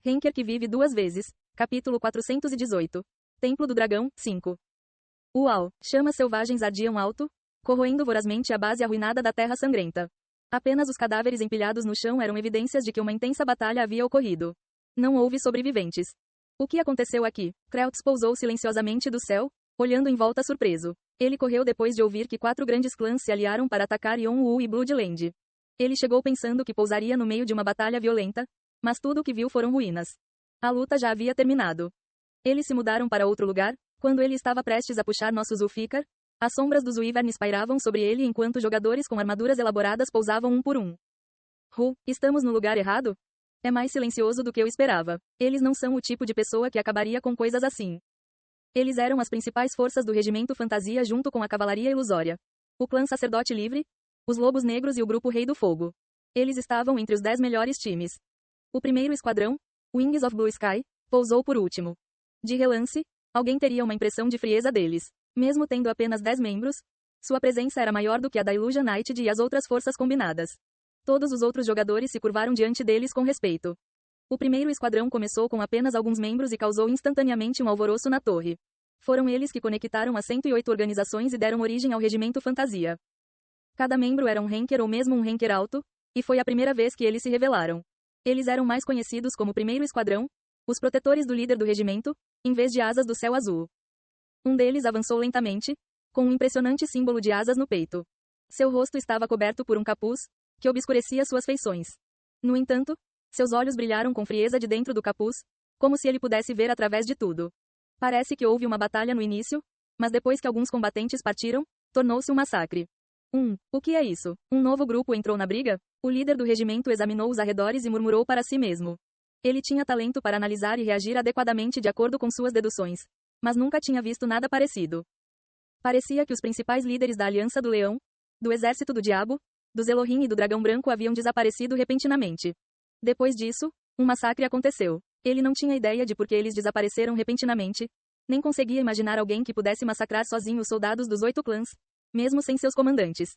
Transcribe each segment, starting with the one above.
Henker que vive duas vezes. Capítulo 418. Templo do Dragão, 5. Uau! Chamas selvagens ardiam alto, corroendo vorazmente a base arruinada da Terra Sangrenta. Apenas os cadáveres empilhados no chão eram evidências de que uma intensa batalha havia ocorrido. Não houve sobreviventes. O que aconteceu aqui? Kreltz pousou silenciosamente do céu, olhando em volta surpreso. Ele correu depois de ouvir que 4 grandes clãs se aliaram para atacar Yonwu e Bloodland. Ele chegou pensando que pousaria no meio de uma batalha violenta, mas tudo o que viu foram ruínas. A luta já havia terminado. Eles se mudaram para outro lugar, quando ele estava prestes a puxar nosso Zulfikar. As sombras dos Wyverns pairavam sobre ele enquanto jogadores com armaduras elaboradas pousavam um por um. Estamos no lugar errado? É mais silencioso do que eu esperava. Eles não são o tipo de pessoa que acabaria com coisas assim. Eles eram as principais forças do regimento Fantasia junto com a Cavalaria Ilusória. O clã Sacerdote Livre, os Lobos Negros e o grupo Rei do Fogo. Eles estavam entre os 10 melhores times. O primeiro esquadrão, Wings of Blue Sky, pousou por último. De relance, alguém teria uma impressão de frieza deles. Mesmo tendo apenas 10 membros, sua presença era maior do que a da Illusion Knight e as outras forças combinadas. Todos os outros jogadores se curvaram diante deles com respeito. O primeiro esquadrão começou com apenas alguns membros e causou instantaneamente um alvoroço na torre. Foram eles que conectaram as 108 organizações e deram origem ao regimento Fantasia. Cada membro era um Henker ou mesmo um Henker alto, e foi a primeira vez que eles se revelaram. Eles eram mais conhecidos como Primeiro Esquadrão, os protetores do líder do regimento, em vez de asas do céu azul. Um deles avançou lentamente, com um impressionante símbolo de asas no peito. Seu rosto estava coberto por um capuz, que obscurecia suas feições. No entanto, seus olhos brilharam com frieza de dentro do capuz, como se ele pudesse ver através de tudo. Parece que houve uma batalha no início, mas depois que alguns combatentes partiram, tornou-se um massacre. O que é isso? Um novo grupo entrou na briga? O líder do regimento examinou os arredores e murmurou para si mesmo. Ele tinha talento para analisar e reagir adequadamente de acordo com suas deduções, mas nunca tinha visto nada parecido. Parecia que os principais líderes da Aliança do Leão, do Exército do Diabo, dos Elohim e do Dragão Branco haviam desaparecido repentinamente. Depois disso, um massacre aconteceu. Ele não tinha ideia de por que eles desapareceram repentinamente, nem conseguia imaginar alguém que pudesse massacrar sozinho os soldados dos 8 clãs, mesmo sem seus comandantes.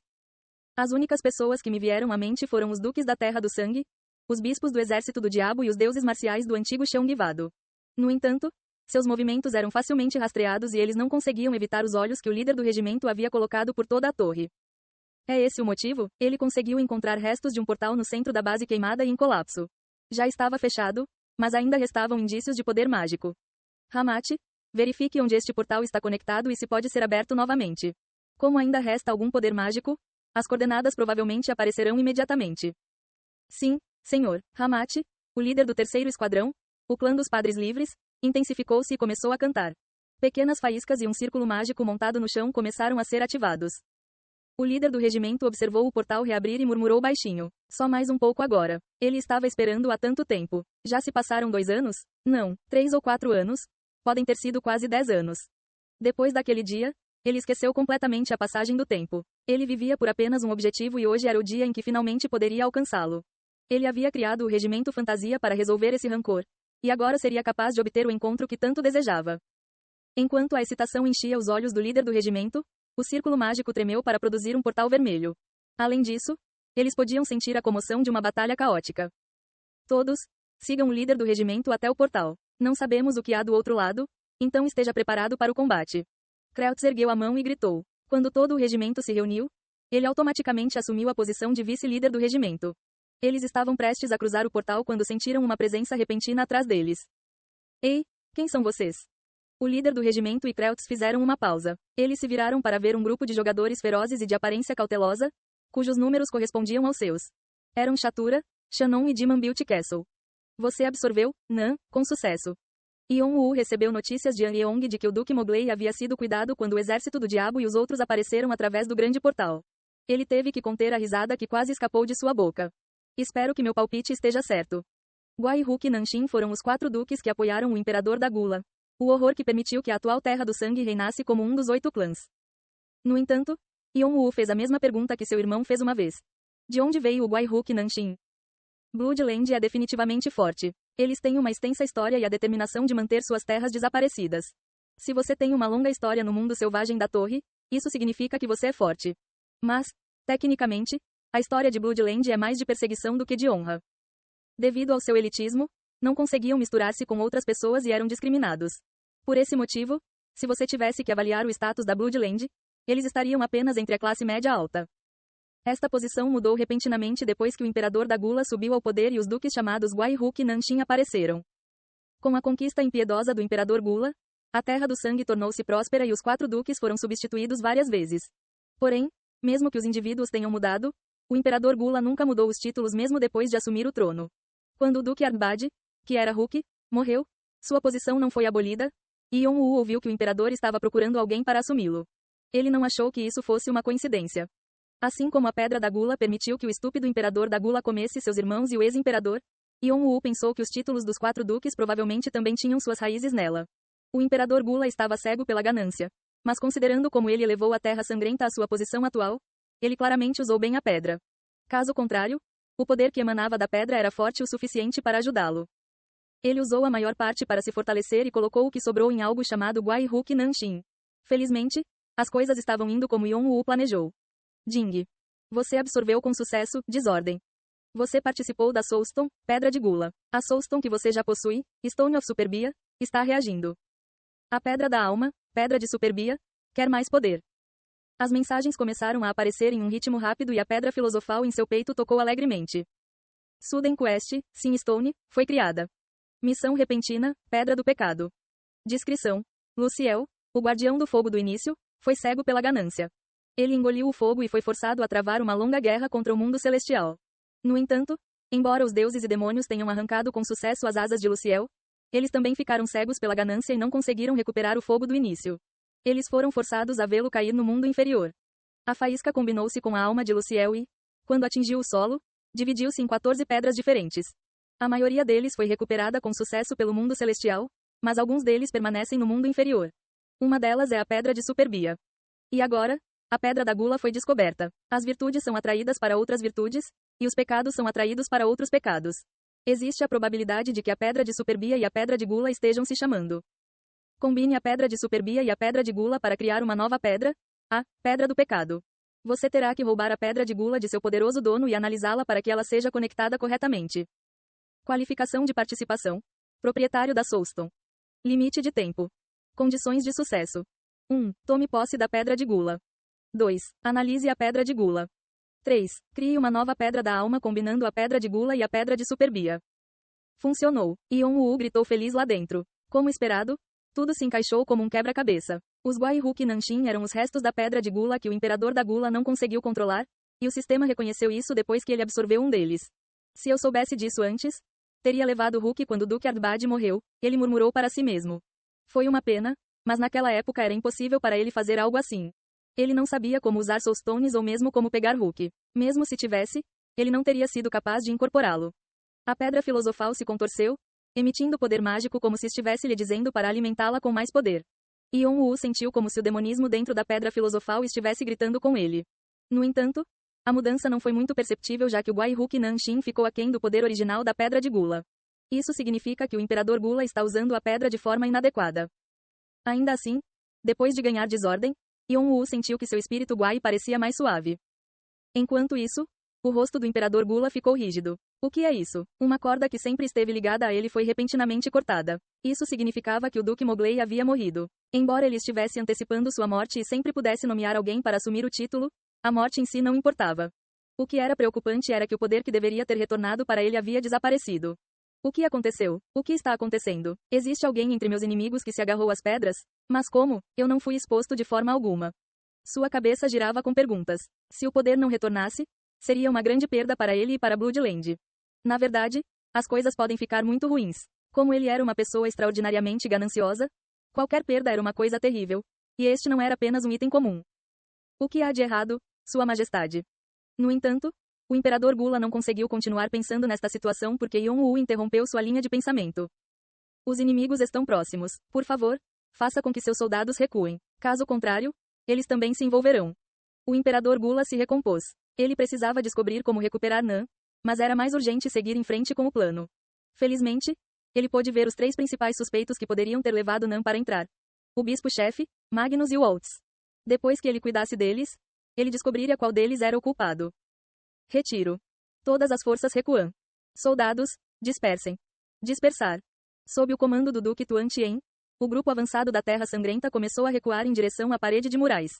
As únicas pessoas que me vieram à mente foram os duques da Terra do Sangue, os bispos do Exército do Diabo e os deuses marciais do antigo chão guivado. No entanto, seus movimentos eram facilmente rastreados e eles não conseguiam evitar os olhos que o líder do regimento havia colocado por toda a torre. É esse o motivo? Ele conseguiu encontrar restos de um portal no centro da base queimada e em colapso. Já estava fechado, mas ainda restavam indícios de poder mágico. Hammati, verifique onde este portal está conectado e se pode ser aberto novamente. Como ainda resta algum poder mágico, as coordenadas provavelmente aparecerão imediatamente. Sim, senhor. Hammati, o líder do terceiro esquadrão, o clã dos Padres Livres, intensificou-se e começou a cantar. Pequenas faíscas e um círculo mágico montado no chão começaram a ser ativados. O líder do regimento observou o portal reabrir e murmurou baixinho. Só mais um pouco agora. Ele estava esperando há tanto tempo. Já se passaram 2 anos? Não, 3 ou 4 anos. Podem ter sido quase 10 anos. Depois daquele dia, ele esqueceu completamente a passagem do tempo. Ele vivia por apenas um objetivo e hoje era o dia em que finalmente poderia alcançá-lo. Ele havia criado o regimento Fantasia para resolver esse rancor. E agora seria capaz de obter o encontro que tanto desejava. Enquanto a excitação enchia os olhos do líder do regimento, o círculo mágico tremeu para produzir um portal vermelho. Além disso, eles podiam sentir a comoção de uma batalha caótica. Todos, sigam o líder do regimento até o portal. Não sabemos o que há do outro lado, então esteja preparado para o combate. Kreltz ergueu a mão e gritou. Quando todo o regimento se reuniu, ele automaticamente assumiu a posição de vice-líder do regimento. Eles estavam prestes a cruzar o portal quando sentiram uma presença repentina atrás deles. Ei, quem são vocês? O líder do regimento e Kreltz fizeram uma pausa. Eles se viraram para ver um grupo de jogadores ferozes e de aparência cautelosa, cujos números correspondiam aos seus. Eram Shatura, Shannon e Diman Beauty Castle. Você absorveu, Nan, com sucesso. Yonwu recebeu notícias de Yeong de que o Duque Mowgli havia sido cuidado quando o Exército do Diabo e os outros apareceram através do grande portal. Ele teve que conter a risada que quase escapou de sua boca. Espero que meu palpite esteja certo. Guai-Hook e Nanshin foram os 4 duques que apoiaram o Imperador da Gula. O horror que permitiu que a atual Terra do Sangue reinasse como um dos 8 clãs. No entanto, Yonwu fez a mesma pergunta que seu irmão fez uma vez. De onde veio o Guai-Hook e Nanshin? Bloodland é definitivamente forte. Eles têm uma extensa história e a determinação de manter suas terras desaparecidas. Se você tem uma longa história no mundo selvagem da torre, isso significa que você é forte. Mas, tecnicamente, a história de Bloodland é mais de perseguição do que de honra. Devido ao seu elitismo, Não conseguiam misturar-se com outras pessoas e eram discriminados. Por esse motivo, se você tivesse que avaliar o status da Bloodland, eles estariam apenas entre a classe média alta. Esta posição mudou repentinamente depois que o imperador da Gula subiu ao poder e os duques chamados Gwaihuk e Nanshin apareceram. Com a conquista impiedosa do imperador Gula, a Terra do Sangue tornou-se próspera e os 4 duques foram substituídos várias vezes. Porém, mesmo que os indivíduos tenham mudado, o imperador Gula nunca mudou os títulos mesmo depois de assumir o trono. Quando o duque Ardbad, que era Huk, morreu, sua posição não foi abolida, e Yonwoo ouviu que o imperador estava procurando alguém para assumi-lo. Ele não achou que isso fosse uma coincidência. Assim como a Pedra da Gula permitiu que o estúpido imperador da Gula comesse seus irmãos e o ex-imperador, Yonwoo pensou que os títulos dos 4 duques provavelmente também tinham suas raízes nela. O imperador Gula estava cego pela ganância. Mas considerando como ele elevou a Terra Sangrenta à sua posição atual, ele claramente usou bem a pedra. Caso contrário, o poder que emanava da pedra era forte o suficiente para ajudá-lo. Ele usou a maior parte para se fortalecer e colocou o que sobrou em algo chamado Gwaihuk Nanshin. Felizmente, as coisas estavam indo como Yonwoo planejou. Jing. Você absorveu com sucesso, desordem. Você participou da Soulstone, Pedra de Gula. A Soulstone que você já possui, Stone of Superbia, está reagindo. A Pedra da Alma, Pedra de Superbia, quer mais poder. As mensagens começaram a aparecer em um ritmo rápido e a pedra filosofal em seu peito tocou alegremente. Sudden Quest, Sim Stone, foi criada. Missão repentina, Pedra do Pecado. Descrição. Luciel, o guardião do fogo do início, foi cego pela ganância. Ele engoliu o fogo e foi forçado a travar uma longa guerra contra o mundo celestial. No entanto, embora os deuses e demônios tenham arrancado com sucesso as asas de Luciel, eles também ficaram cegos pela ganância e não conseguiram recuperar o fogo do início. Eles foram forçados a vê-lo cair no mundo inferior. A faísca combinou-se com a alma de Luciel e, quando atingiu o solo, dividiu-se em 14 pedras diferentes. A maioria deles foi recuperada com sucesso pelo mundo celestial, mas alguns deles permanecem no mundo inferior. Uma delas é a Pedra de Superbia. E agora, a Pedra da Gula foi descoberta. As virtudes são atraídas para outras virtudes, e os pecados são atraídos para outros pecados. Existe a probabilidade de que a Pedra de Superbia e a Pedra de Gula estejam se chamando. Combine a Pedra de Superbia e a Pedra de Gula para criar uma nova pedra, a Pedra do Pecado. Você terá que roubar a Pedra de Gula de seu poderoso dono e analisá-la para que ela seja conectada corretamente. Qualificação de participação. Proprietário da Soulstone. Limite de tempo. Condições de sucesso. 1. Tome posse da Pedra de Gula. 2. Analise a Pedra de Gula. 3. Crie uma nova Pedra da Alma combinando a Pedra de Gula e a Pedra de Superbia. Funcionou. Yonwoo gritou feliz lá dentro. Como esperado, tudo se encaixou como um quebra-cabeça. Os Gwaihuk Nanshin eram os restos da Pedra de Gula que o imperador da Gula não conseguiu controlar, e o sistema reconheceu isso depois que ele absorveu um deles. Se eu soubesse disso antes, teria levado Huk quando o Duque Ardbad morreu, ele murmurou para si mesmo. Foi uma pena, mas naquela época era impossível para ele fazer algo assim. Ele não sabia como usar Soulstones ou mesmo como pegar Huk. Mesmo se tivesse, ele não teria sido capaz de incorporá-lo. A pedra filosofal se contorceu, emitindo poder mágico como se estivesse lhe dizendo para alimentá-la com mais poder. Yonwoo sentiu como se o demonismo dentro da pedra filosofal estivesse gritando com ele. No entanto, a mudança não foi muito perceptível já que o Gwaihuk Nanshin ficou aquém do poder original da Pedra de Gula. Isso significa que o Imperador Gula está usando a pedra de forma inadequada. Ainda assim, depois de ganhar desordem, Yonwoo sentiu que seu espírito Gwai parecia mais suave. Enquanto isso, o rosto do Imperador Gula ficou rígido. O que é isso? Uma corda que sempre esteve ligada a ele foi repentinamente cortada. Isso significava que o Duque Mowgli havia morrido. Embora ele estivesse antecipando sua morte e sempre pudesse nomear alguém para assumir o título, a morte em si não importava. O que era preocupante era que o poder que deveria ter retornado para ele havia desaparecido. O que aconteceu? O que está acontecendo? Existe alguém entre meus inimigos que se agarrou às pedras? Mas como? Eu não fui exposto de forma alguma. Sua cabeça girava com perguntas. Se o poder não retornasse, seria uma grande perda para ele e para Bloodland. Na verdade, as coisas podem ficar muito ruins. Como ele era uma pessoa extraordinariamente gananciosa, qualquer perda era uma coisa terrível. E este não era apenas um item comum. O que há de errado, Sua Majestade? No entanto, o Imperador Gula não conseguiu continuar pensando nesta situação porque Yonwoo interrompeu sua linha de pensamento. Os inimigos estão próximos. Por favor, faça com que seus soldados recuem. Caso contrário, eles também se envolverão. O Imperador Gula se recompôs. Ele precisava descobrir como recuperar Nan, mas era mais urgente seguir em frente com o plano. Felizmente, ele pôde ver os 3 principais suspeitos que poderiam ter levado Nan para entrar. O bispo-chefe, Magnus e o Waltz. Depois que ele cuidasse deles, ele descobriria qual deles era o culpado. Retiro. Todas as forças recuam. Soldados, dispersem. Dispersar. Sob o comando do Duque Tuan Tien, o grupo avançado da Terra Sangrenta começou a recuar em direção à parede de Murais.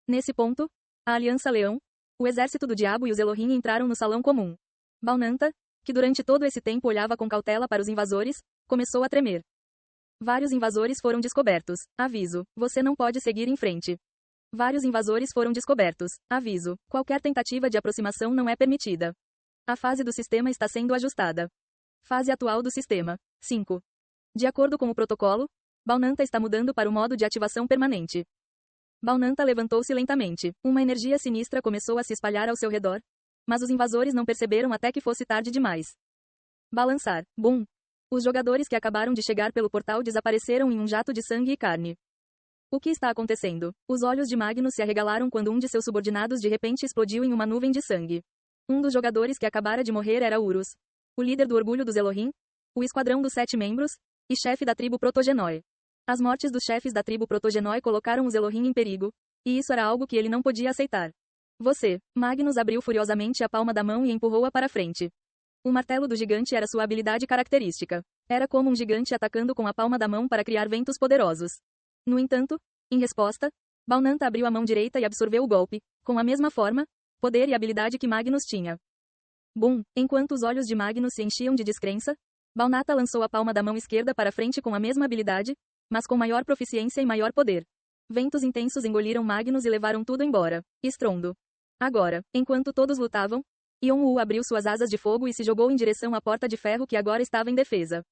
Nesse ponto, a Aliança Leão, o exército do Diabo e os Elohim entraram no salão comum. Balnanta, que durante todo esse tempo olhava com cautela para os invasores, começou a tremer. Vários invasores foram descobertos. Aviso: você não pode seguir em frente. Vários invasores foram descobertos. Aviso: qualquer tentativa de aproximação não é permitida. A fase do sistema está sendo ajustada. Fase atual do sistema. 5. De acordo com o protocolo, Balnanta está mudando para o modo de ativação permanente. Balnanta levantou-se lentamente. Uma energia sinistra começou a se espalhar ao seu redor, mas os invasores não perceberam até que fosse tarde demais. Balançar. Bum! Os jogadores que acabaram de chegar pelo portal desapareceram em um jato de sangue e carne. O que está acontecendo? Os olhos de Magnus se arregalaram quando um de seus subordinados de repente explodiu em uma nuvem de sangue. Um dos jogadores que acabara de morrer era Urus, o líder do Orgulho dos Elohim, o esquadrão dos 7 membros, e chefe da tribo Protogenoi. As mortes dos chefes da tribo Protogenoi colocaram os Elohim em perigo, e isso era algo que ele não podia aceitar. Você. Magnus abriu furiosamente a palma da mão e empurrou-a para frente. O martelo do gigante era sua habilidade característica. Era como um gigante atacando com a palma da mão para criar ventos poderosos. No entanto, em resposta, Balnanta abriu a mão direita e absorveu o golpe, com a mesma forma, poder e habilidade que Magnus tinha. Bum! Enquanto os olhos de Magnus se enchiam de descrença, Balnata lançou a palma da mão esquerda para frente com a mesma habilidade, mas com maior proficiência e maior poder. Ventos intensos engoliram Magnus e levaram tudo embora. Estrondo. Agora, enquanto todos lutavam, Yon-Wu abriu suas asas de fogo e se jogou em direção à porta de ferro que agora estava em defesa.